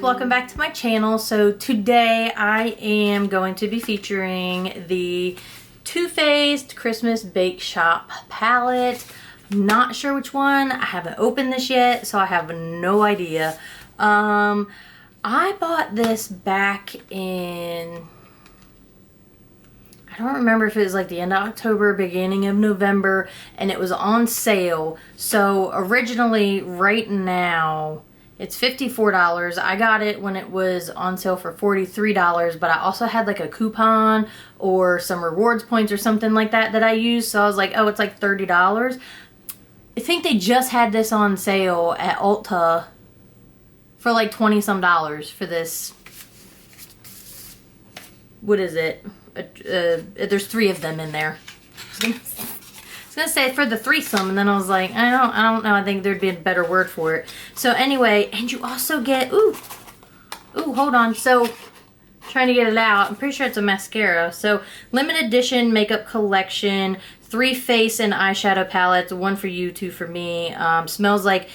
welcome back to my channel. So today I am going to be featuring the Faced Christmas Bake Shoppe palette. I'm not sure which one. I haven't opened this yet, so I have no idea. I bought this back in, I don't remember if it was like the end of October, beginning of November, and it was on sale. So originally, right now, it's $54. I got it when it was on sale for $43, but I also had like a coupon or some rewards points or something like that I used. So I was like, oh, it's like $30. I think they just had this on sale at Ulta for like 20 some dollars for this. What is it? There's 3 of them in there. I was gonna say for the threesome, and then I was like, I don't know. I think there'd be a better word for it. So anyway, and you also get hold on. So trying to get it out. I'm pretty sure it's a mascara. So limited edition makeup collection, 3 face and eyeshadow palettes, 1 for you, 2 for me. Smells like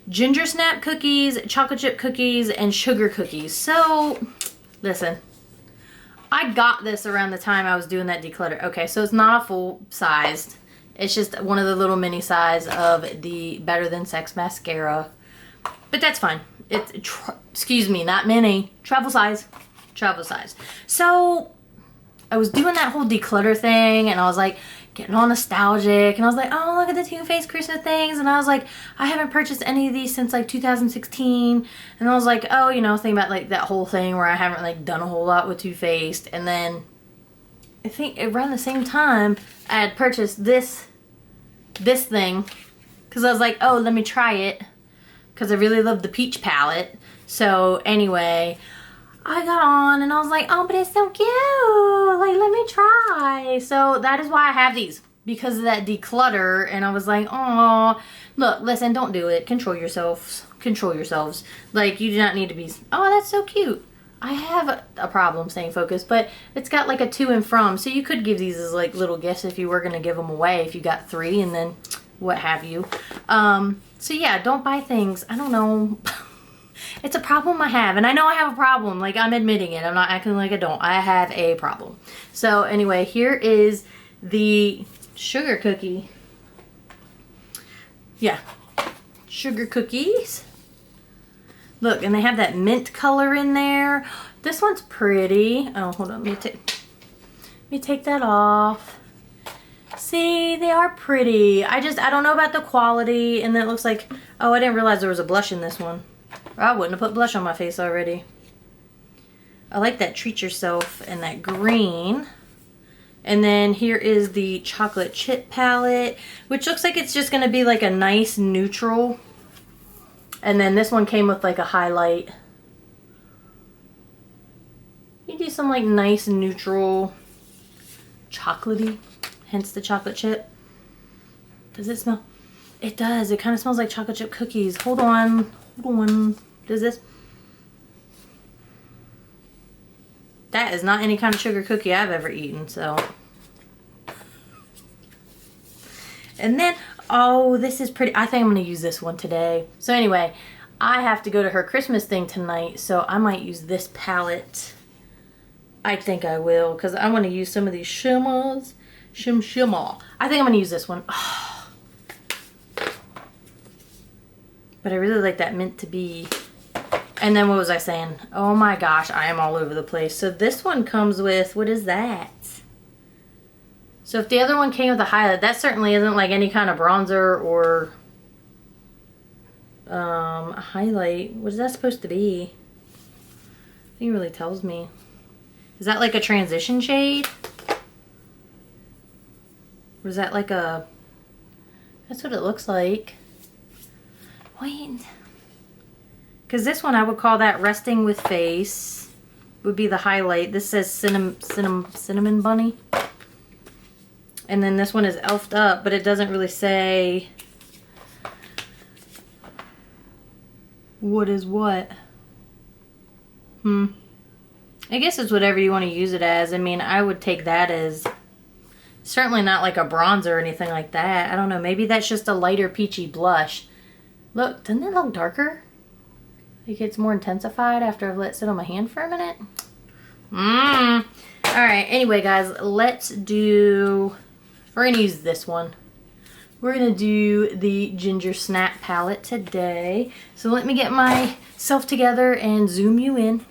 ginger snap cookies, chocolate chip cookies, and sugar cookies. So listen. I got this around the time I was doing that declutter. Okay, so it's not a full sized. It's just one of the little mini size of the Better Than Sex mascara. But that's fine. It's, excuse me, not mini. Travel size. Travel size. So, I was doing that whole declutter thing, and I was like, getting all nostalgic, and I was like, oh, look at the Too Faced Christmas things, and I was like, I haven't purchased any of these since like 2016, and I was like, oh, you know, thinking about like that whole thing where I haven't like done a whole lot with Too Faced, and then I think around the same time I had purchased this thing, because I was like, oh, let me try it, because I really love the peach palette. So anyway, I got on and I was like, oh, but it's so cute, like, let me try. So that is why I have these, because of that declutter. And I was like, oh, look, listen, don't do it. Control yourselves. Control yourselves. Like, you do not need to be, oh, that's so cute. I have a problem staying focused, but it's got like a to and from. So you could give these as like little gifts if you were going to give them away, if you got 3 and then what have you. So yeah, don't buy things. I don't know. It's a problem I have, and I know I have a problem. Like, I'm admitting it. I'm not acting like I don't. I have a problem. So anyway, here is the sugar cookie. Yeah, sugar cookies. Look, and they have that mint color in there. This one's pretty. Oh, hold on. Let me take that off. See, they are pretty. I don't know about the quality, and then it looks like, oh, I didn't realize there was a blush in this one. I wouldn't have put blush on my face already. I like that Treat Yourself and that green. And then here is the chocolate chip palette, which looks like it's just going to be like a nice neutral. And then this one came with like a highlight. You do some like nice neutral chocolatey, hence the chocolate chip. Does it smell? It does. It kind of smells like chocolate chip cookies. Hold on. Hold on. Does this? That is not any kind of sugar cookie I've ever eaten, so. And then, oh, this is pretty. I think I'm going to use this one today. So anyway, I have to go to her Christmas thing tonight, so I might use this palette. I think I will, because I want to use some of these shimmers. Shimmer. I think I'm going to use this one. Oh. But I really like that mint to be. And then what was I saying? Oh my gosh, I am all over the place. So this one comes with, what is that? So if the other one came with a highlight, that certainly isn't like any kind of bronzer or a highlight. What is that supposed to be? I think it really tells me. Is that like a transition shade? Or is that like a, that's what it looks like. Wait, because this one I would call that Resting with Face, would be the highlight. This says cinnamon bunny, and then this one is elfed up, but it doesn't really say what is what. I guess it's whatever you want to use it as. I mean, I would take that as certainly not like a bronzer or anything like that. I don't know, maybe that's just a lighter peachy blush. Look, doesn't it look darker? It gets more intensified after I've let it sit on my hand for a minute. Alright, anyway guys, we're gonna use this one. We're gonna do the Ginger Snap palette today. So let me get myself together and zoom you in.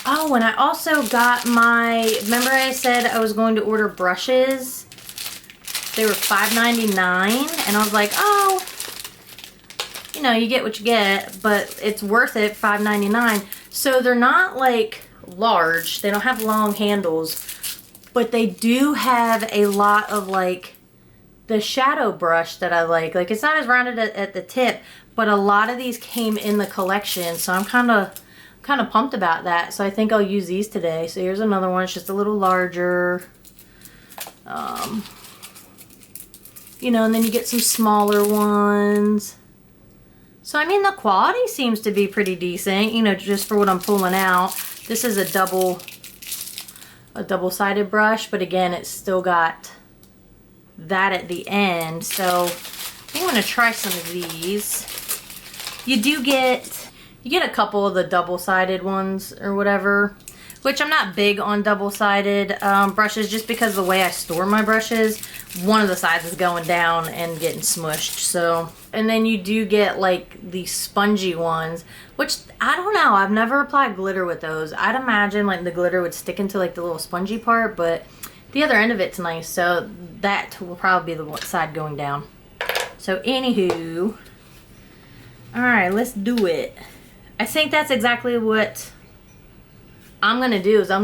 Oh, and I also got remember I said I was going to order brushes? They were $5.99, and I was like, oh, you know, you get what you get, but it's worth it, $5.99. So they're not like large, they don't have long handles, but they do have a lot of like the shadow brush that I like. Like, it's not as rounded at the tip, but a lot of these came in the collection, so I'm kind of pumped about that. So I think I'll use these today. So here's another one. It's just a little larger. You know, and then you get some smaller ones. So I mean, the quality seems to be pretty decent, you know, just for what I'm pulling out. This is a double-sided brush, but again, it's still got that at the end. So I think I'm gonna try some of these. You get a couple of the double-sided ones or whatever, which I'm not big on double-sided brushes, just because the way I store my brushes, one of the sides is going down and getting smushed. So, and then you do get like the spongy ones, which I don't know, I've never applied glitter with those. I'd imagine like the glitter would stick into like the little spongy part, but the other end of it's nice, so that will probably be the side going down. So anywho, alright, let's do it. I think that's exactly what I'm gonna do. Is I'm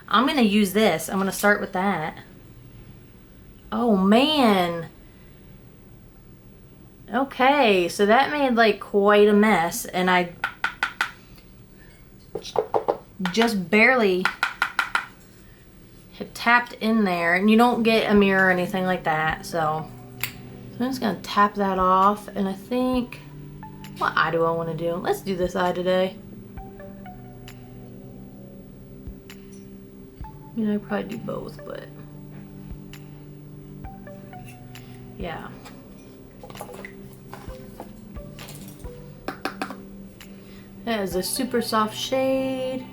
gonna use this. I'm gonna start with that. Oh man. Okay, so that made like quite a mess, and I just barely have tapped in there, and you don't get a mirror or anything like that. So I'm just gonna tap that off, and I think, what eye do I want to do? Let's do this eye today. You know, I'd probably do both, but yeah. That is a super soft shade.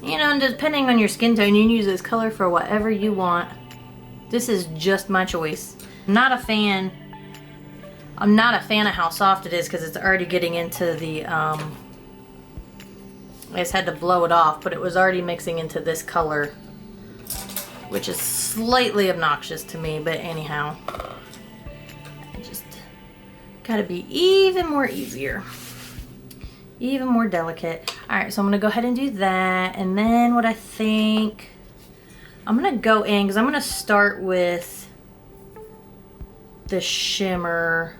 You know, and depending on your skin tone, you can use this color for whatever you want. This is just my choice. I'm not a fan of how soft it is, because it's already getting into the, I just had to blow it off, but it was already mixing into this color, which is slightly obnoxious to me, but anyhow. I just gotta be even more easier. Even more delicate. Alright, so I'm going to go ahead and do that. And then what I think, I'm going to go in, because I'm going to start with the shimmer.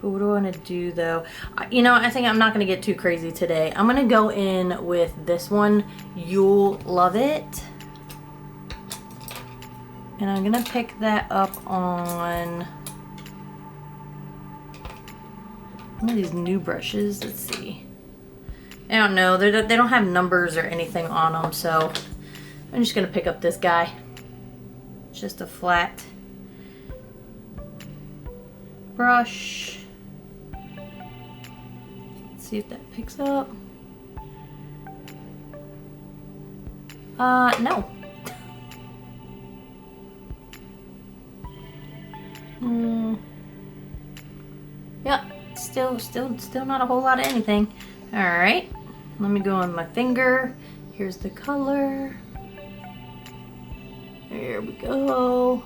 But what do I want to do though? You know, I think I'm not going to get too crazy today. I'm going to go in with this one, You'll Love It. And I'm going to pick that up on one of these new brushes. Let's see. I don't know. They don't have numbers or anything on them, so I'm just going to pick up this guy. It's just a flat brush. Let's see if that picks up. No. Yep. Still not a whole lot of anything. Alright, let me go on my finger. Here's the color. There we go.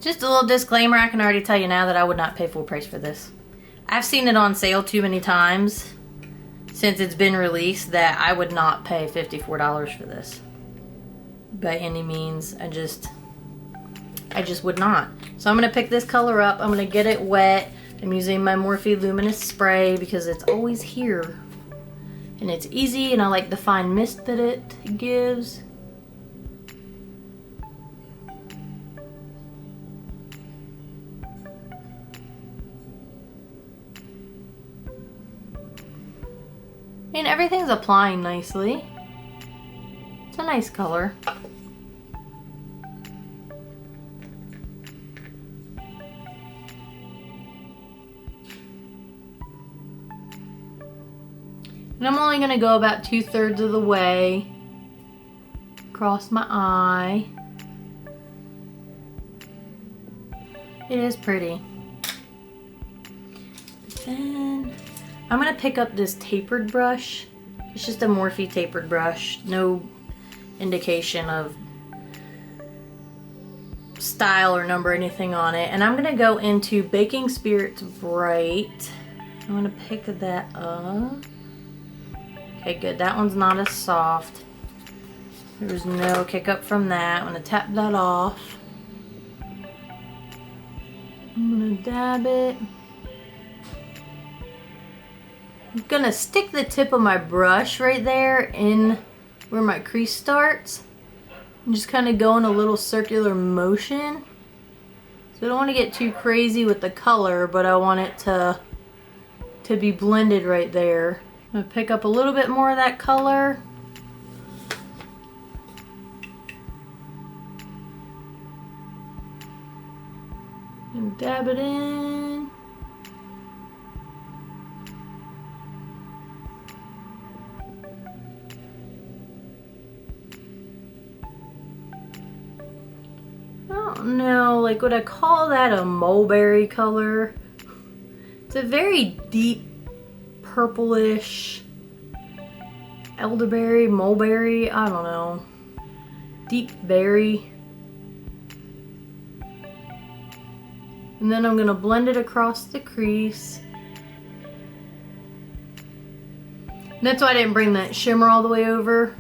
Just a little disclaimer, I can already tell you now that I would not pay full price for this. I I've seen it on sale too many times since it's been released that I would not pay $54 for this by any means. I just would not. So I'm gonna pick this color up. I'm gonna get it wet. I'm using my Morphe Luminous spray because it's always here and it's easy, and I like the fine mist that it gives. And everything's applying nicely. It's a nice color. And I'm only going to go about 2/3 of the way across my eye. It is pretty. Then I'm going to pick up this tapered brush. It's just a Morphe tapered brush. No indication of style or number or anything on it. And I'm going to go into Baking Spirits Bright. I'm going to pick that up. Okay, good. That one's not as soft. There's no kick up from that. I'm going to tap that off. I'm going to dab it. I'm going to stick the tip of my brush right there in where my crease starts. And just kind of go in a little circular motion. So I don't want to get too crazy with the color, but I want it to be blended right there. I'm going to pick up a little bit more of that color. And dab it in. I don't know, like, would I call that a mulberry color? It's a very deep purplish elderberry, mulberry, I don't know, deep berry. And then I'm going to blend it across the crease. And that's why I didn't bring that shimmer all the way over,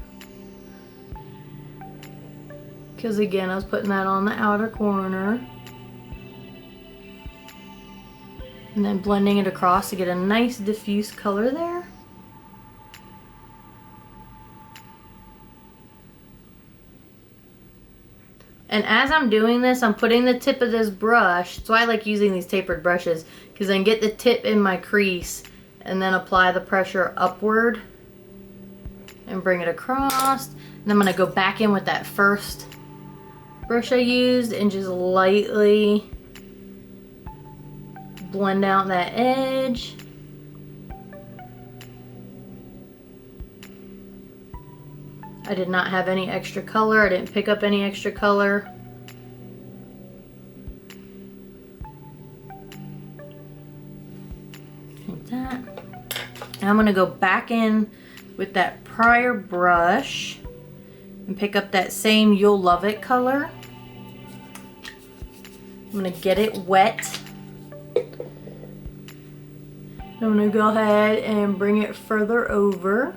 because again I was putting that on the outer corner. And then blending it across to get a nice diffuse color there. And as I'm doing this, I'm putting the tip of this brush. That's why I like using these tapered brushes, because I can get the tip in my crease and then apply the pressure upward and bring it across. And I'm going to go back in with that first brush I used and just lightly blend out that edge. I did not have any extra color. I didn't pick up any extra color. Like that. And I'm going to go back in with that prior brush and pick up that same You'll Love It color. I'm going to get it wet. I'm going to go ahead and bring it further over.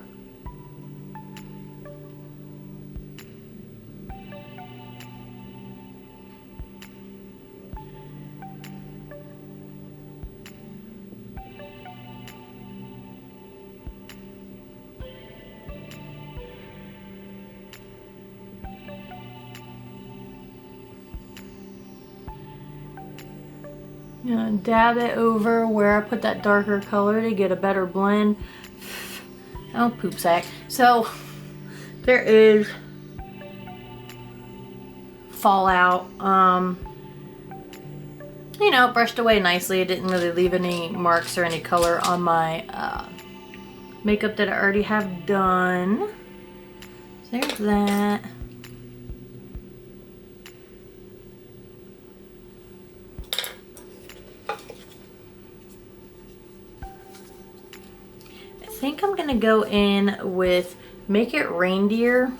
Dab it over where I put that darker color to get a better blend. Oh, poop sack. So there is fallout. You know, brushed away nicely. It didn't really leave any marks or any color on my makeup that I already have done. So there's that. I think I'm gonna go in with Make It Reindeer,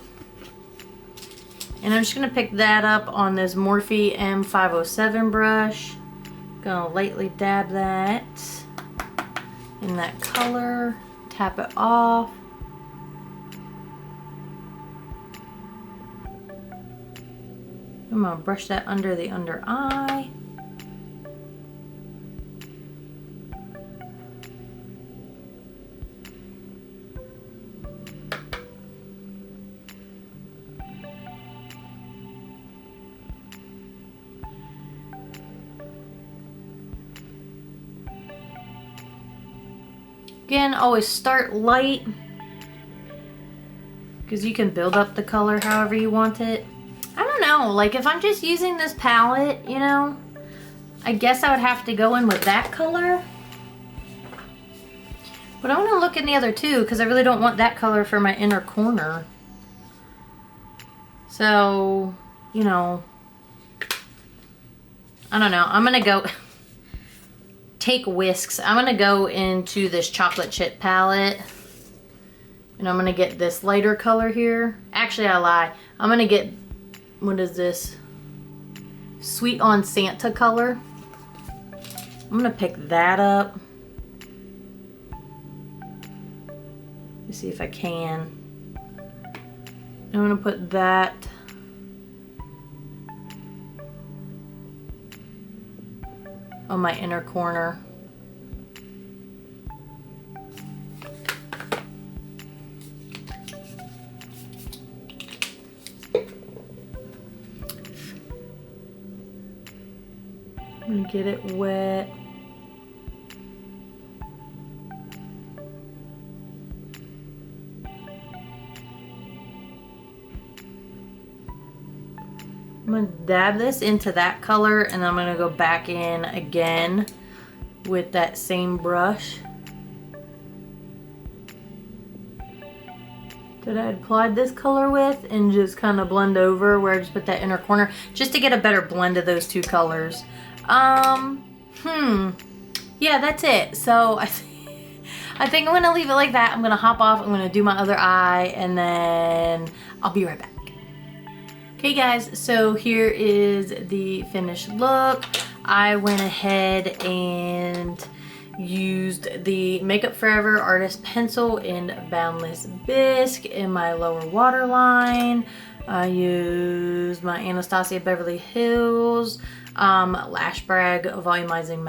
and I'm just gonna pick that up on this Morphe M507 brush. Gonna lightly dab that. in that color, tap it off. I'm gonna brush that under the under eye. Again, always start light because you can build up the color however you want it. I don't know, like if I'm just using this palette, you know, I guess I would have to go in with that color. But I want to look in the other two because I really don't want that color for my inner corner. So, you know, I don't know. I'm going to go take whisks. I'm going to go into this chocolate chip palette. And I'm going to get this lighter color here. Actually, I lie. I'm going to get, what is this? Sweet on Santa color. I'm going to pick that up. Let's see if I can. I'm going to put that on my inner corner. I'm going to get it wet. I'm going to dab this into that color and I'm going to go back in again with that same brush that I applied this color with and just kind of blend over where I just put that inner corner just to get a better blend of those two colors. Yeah, that's it. So I think I'm going to leave it like that. I'm going to hop off. I'm going to do my other eye and then I'll be right back. Okay guys, so here is the finished look. I went ahead and used the Makeup Forever Artist Pencil in Boundless Bisque in my lower waterline. I used my Anastasia Beverly Hills Lash Brag volumizing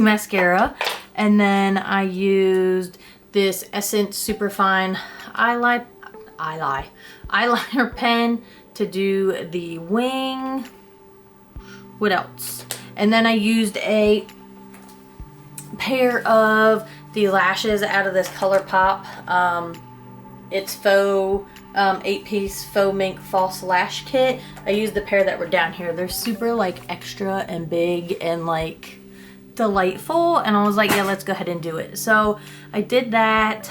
mascara. And then I used this Essence Superfine eyeliner pen to do the wing. What else? And then I used a pair of the lashes out of this ColourPop. It's faux 8-piece faux mink false lash kit. I used the pair that were down here. They're super like extra and big and like delightful, and I was like, yeah, let's go ahead and do it. So I did that.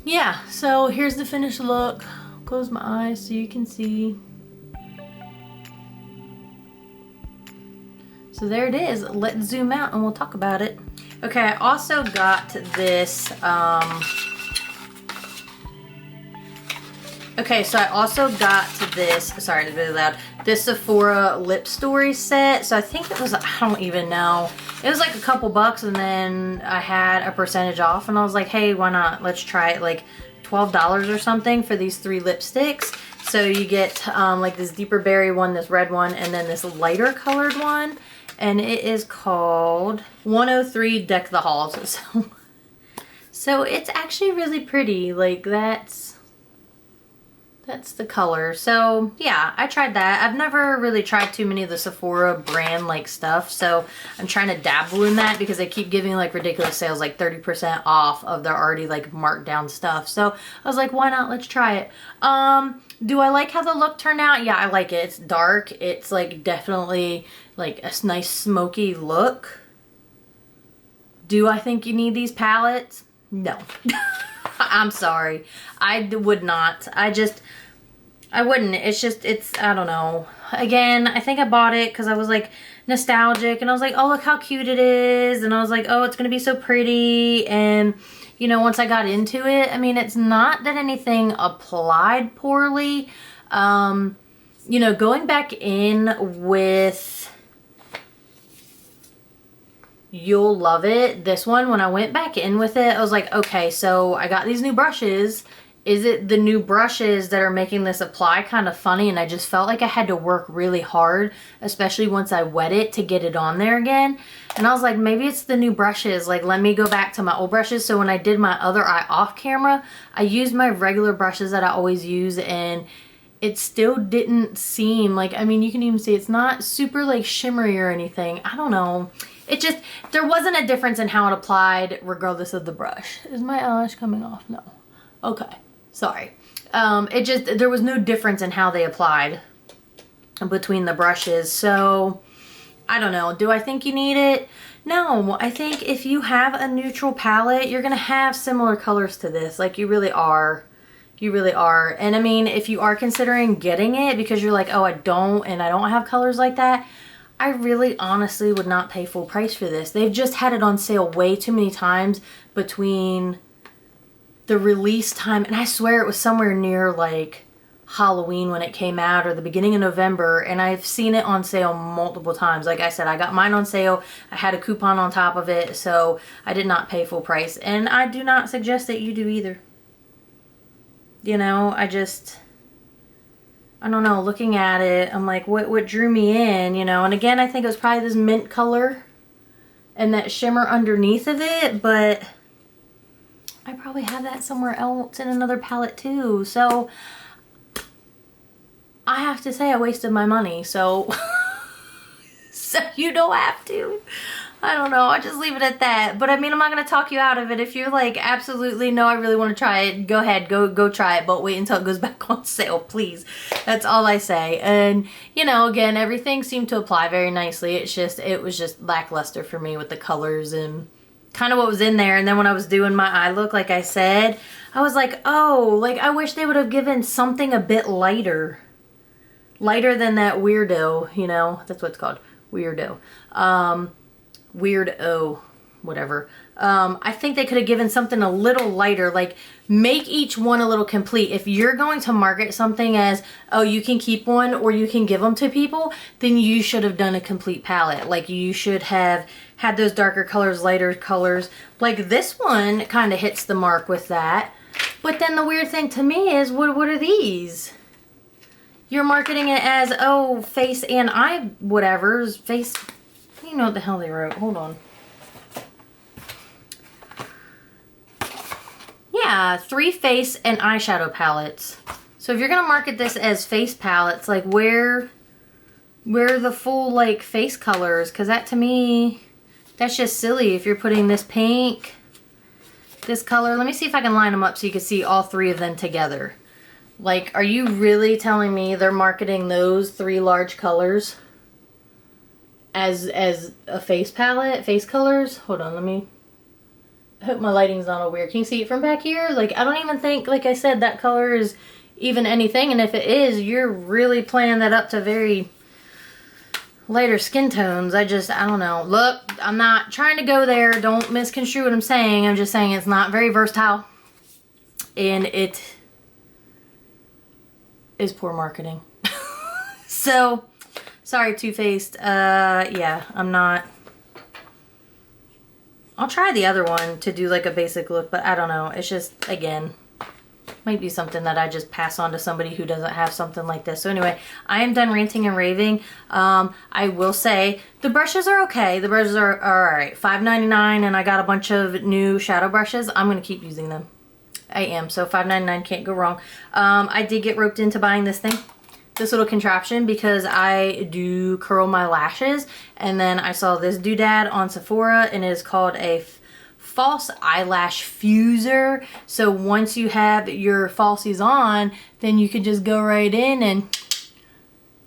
Yeah, so here's the finished look. Close my eyes so you can see. So there it is. Let's zoom out and we'll talk about it. Okay, I also got this, okay, so I also got this, sorry, it's really loud, this Sephora Lip Story set. So I think it was, I don't even know. It was like a couple bucks and then I had a percentage off and I was like, hey, why not? Let's try it. Like $12 or something for these 3 lipsticks. So you get like this deeper berry one, this red one, and then this lighter colored one. And it is called 103 Deck the Halls. So it's actually really pretty. Like that's the color. So yeah, I tried that. I've never really tried too many of the Sephora brand like stuff. So I'm trying to dabble in that because they keep giving like ridiculous sales, like 30% off of their already like marked down stuff. So I was like, why not? Let's try it. Do I like how the look turned out? Yeah, I like it. It's dark. It's like definitely like a nice smoky look. Do I think you need these palettes? No. I'm sorry. I would not. I wouldn't. It's just, I don't know. Again, I think I bought it because I was like nostalgic and I was like, oh, look how cute it is. And I was like, oh, it's going to be so pretty. And, you know, once I got into it, I mean, it's not that anything applied poorly. You know, going back in with, you'll love it. This one, when I went back in with it, I was like, okay, so I got these new brushes. Is it the new brushes that are making this apply kind of funny? And I just felt like I had to work really hard, especially once I wet it, to get it on there again. And I was like, maybe it's the new brushes. Like, let me go back to my old brushes. So when I did my other eye off camera, I used my regular brushes that I always use, and it still didn't seem like, I mean, you can even see it's not super like shimmery or anything. I don't know. It just, there wasn't a difference in how it applied regardless of the brush. Is my eyelash coming off? No. Okay. Sorry. It just, there was no difference in how they applied between the brushes. So, I don't know. Do I think you need it? No. I think if you have a neutral palette, you're going to have similar colors to this. Like, you really are. You really are. And I mean, if you are considering getting it because you're like, oh, I don't have colors like that, I really honestly would not pay full price for this. They've just had it on sale way too many times between the release time, and I swear it was somewhere near like Halloween when it came out, or the beginning of November, and I've seen it on sale multiple times. Like I said, I got mine on sale. I had a coupon on top of it, so I did not pay full price, and I do not suggest that you do either. You know, I don't know, looking at it, I'm like, what drew me in, you know? And again, I think it was probably this mint color and that shimmer underneath of it, but I probably have that somewhere else in another palette too. So I have to say I wasted my money, so so you don't have to. I don't know, I'll just leave it at that. But I mean, I'm not going to talk you out of it. If you're like, absolutely, no, I really want to try it, go ahead, go try it, but wait until it goes back on sale, please. That's all I say. And, you know, again, everything seemed to apply very nicely. It was just lackluster for me with the colors and kind of what was in there. And then when I was doing my eye look, like I said, I was like, oh, like I wish they would have given something a bit lighter. Lighter than that weirdo, you know, that's what it's called, weirdo. Weirdo, whatever. I think they could have given something a little lighter, like make each one a little complete. If you're going to market something as, oh, you can keep one or you can give them to people, then you should have done a complete palette. Like you should have had those darker colors, lighter colors. Like this one kind of hits the mark with that. But then the weird thing to me is, what are these? You're marketing it as, oh, face and eye whatever's, face, you know what the hell they wrote. Hold on. Yeah, 3 face and eyeshadow palettes. So if you're going to market this as face palettes, like where are the full like face colors? Because that to me, that's just silly. If you're putting this pink, this color. Let me see if I can line them up so you can see all 3 of them together. Like, are you really telling me they're marketing those 3 large colors as a face palette, face colors? Hold on, let me, I hope my lighting's not all weird. Can you see it from back here? Like, I don't even think, like I said, that color is even anything. And if it is, you're really playing that up to very lighter skin tones. I don't know. Look, I'm not trying to go there. Don't misconstrue what I'm saying. I'm just saying it's not very versatile. And it is poor marketing. So, sorry, Too Faced. Yeah, I'm not. I'll try the other one to do like a basic look, but I don't know. It's just, again, might be something that I just pass on to somebody who doesn't have something like this. So anyway, I am done ranting and raving. I will say the brushes are okay. The brushes are alright. $5.99, and I got a bunch of new shadow brushes. I'm going to keep using them. I am. So $5.99, can't go wrong. I did get roped into buying this thing. This little contraption, because I do curl my lashes, and then I saw this doodad on Sephora, and it is called a false eyelash fuser. So once you have your falsies on, then you can just go right in and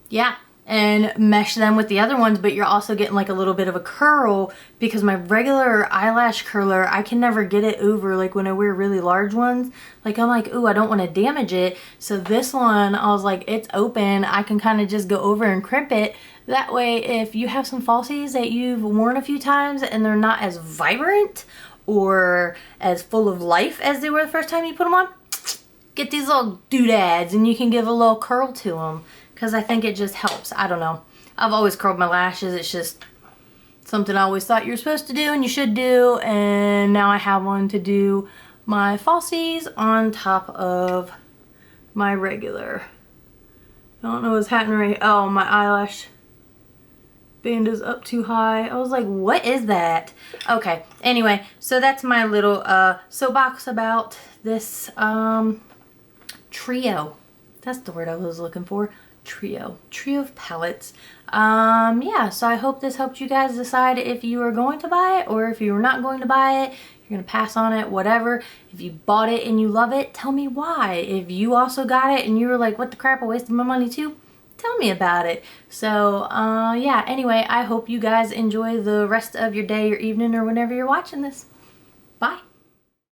yeah, and mesh them with the other ones, but you're also getting like a little bit of a curl, because my regular eyelash curler, I can never get it over, like when I wear really large ones. Like I'm like, ooh, I don't want to damage it. So this one, I was like, it's open. I can kind of just go over and crimp it. That way, if you have some falsies that you've worn a few times and they're not as vibrant or as full of life as they were the first time you put them on, get these little doodads and you can give a little curl to them. Because I think it just helps. I don't know. I've always curled my lashes. It's something I always thought you were supposed to do and you should do, and now I have one to do my falsies on top of my regular. I don't know what's happening right. Oh, my eyelash band is up too high. I was like, what is that? Okay, anyway, so that's my little soapbox about this trio. That's the word I was looking for. Trio of palettes. Yeah, so I hope this helped you guys decide if you are going to buy it or if you are not going to buy it. You're gonna pass on it, whatever. If you bought it and you love it, tell me why. If you also got it and you were like, what the crap, I wasted my money too, tell me about it. So yeah, anyway, I hope you guys enjoy the rest of your day or evening or whenever you're watching this.